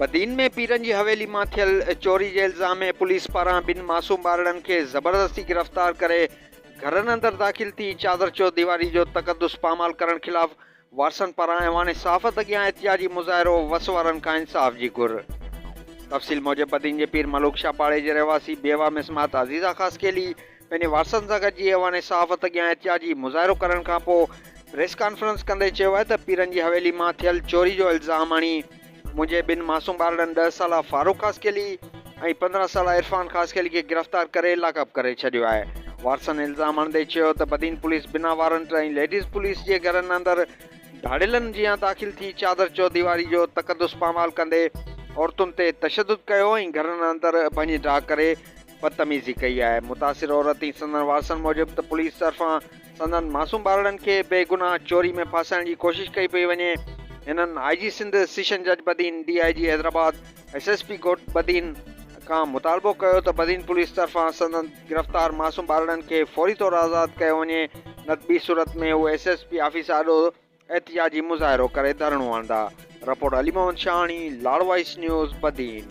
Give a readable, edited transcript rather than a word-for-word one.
बदीन में पीरन जी हवेली मां थियल चोरी जे इल्ज़ाम में पुलिस पारां ॿिनि मासूम ॿारनि खे ज़बरदस्ती गिरफ़्तार करे घरनि अंदरि दाख़िल थी चादर चौदीवारी जो तक़दुस पामाल करण ख़िलाफ़ वारसनि पारां ऐवान सहाफ़त अॻियां एहतियाजी मुज़ाहिरो वस वारनि खां इंसाफ़ जी घुर। तफ़सील मूजिबि बदीन जे पीर मलूक शाह पाड़े जे रहवासी बेवा मिसमात अज़ीज़ा ख़ासकेली पंहिंजे वारसनि सां गॾिजी ऐवान सहाफ़त अॻियां एहतियाजी मुज़ाहिरो करण खां पोइ प्रेस कॉन्फ्रेंस कंदे चयो आहे त पीरन जी हवेली मां थियल चोरी जो इल्ज़ाम आणी मुंहिंजे ॿिनि मासूम ॿारनि 10 साला फारूक ख़ासकेली ऐं 15 साला इरफान ख़ासकेली खे गिरफ़्तार करे लाकअप करे छॾियो आहे। वारसनि इल्ज़ाम हणंदे चयो त बदीन पुलिस बिना वारंट ऐं लेडीज़ पुलिस जे घरनि अंदरि धाड़ियलनि जीअं दाख़िल थी चादर चौदीवारी जो तक़दुस पामाल कंदे औरतुनि ते तशदुद कयो ऐं घरनि अंदरि भञ ढाह करे बदतमीज़ी कई आहे। मुतासिर औरत ऐं संदन वारसनि मूजिबि त पुलिस तरफ़ां संदन मासूम ॿारनि खे बेगुनाह चोरी में फासाइण जी कोशिश कई पई वञे। हिननि IG सिंध सेशन जज बदीन DIG हैदराबाद SSP कोट बदीन खां मुतालबो कयो त बदीन पुलिस तरफ़ां संदन गिरफ़्तार मासूम ॿारनि खे फौरी तौरु आज़ादु कयो वञे, न ॿी सूरत में उहे SSP ऑफिस आॾो एहतियाजी मुज़ाहिरो करे धरणो हणंदा। रिपोर्ट अली मोहम्मद शाहाणी, लाड़ वाइस न्यूज़ बदीन।